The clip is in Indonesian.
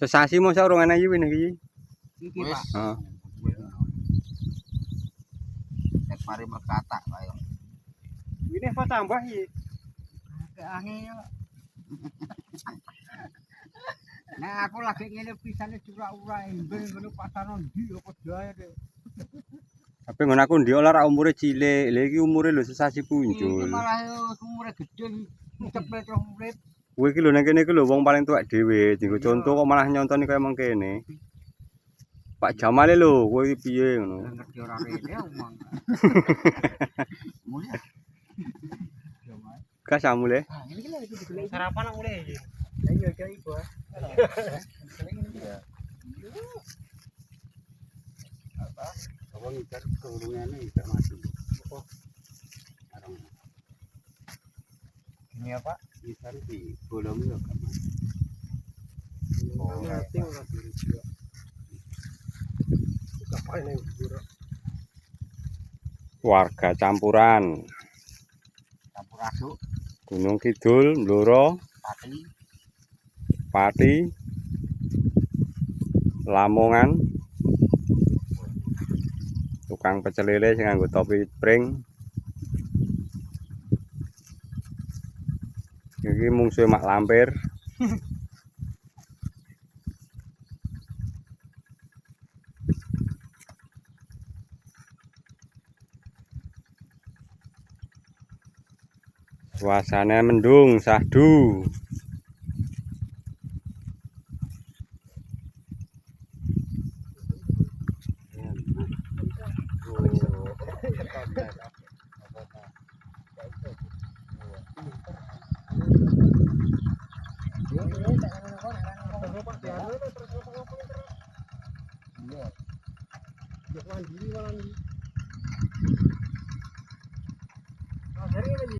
Sesasi mosok urung ana iki iki. Iki Pak. Heeh. Nek mari merkatak kaya. Ini apa tambah iki? Angel. Nah aku lagi ngene pisane curak-urak ben ngono pasaran ndi apa dae Dek. Tapi ngono aku ndi ora umure cilik. Lha iki umure lho sesasi Iki punjul. malah umure gedhe cepet terus urip. Kowe iki lho nang kene iki lho wong paling tuwek dhewe. Dienggo contoh kok malah nyontoni kaya mengkene. Pak Jamal lho, kowe iki piye ngono. Ngerti ora rene omong. Mulai. Gas amule. Ah, ini lagi digoleki. Sarapan mulai iki. Lah iya iki iku. Apa? Apa ngitar turunane gak mati. Apa? Arang. Ini apa? Ngitar di bolong yo gak mati. Oh, Mati ora diri juga. Kapan yang buru? Warga campuran. Campur aduk, Gunung Kidul, Blora, pati, Pati, Lamongan. Tukang pecel lele sing nganggo topi pring. Iki mungsuhe mak lampir. Suasana mendung sahdu. Iya.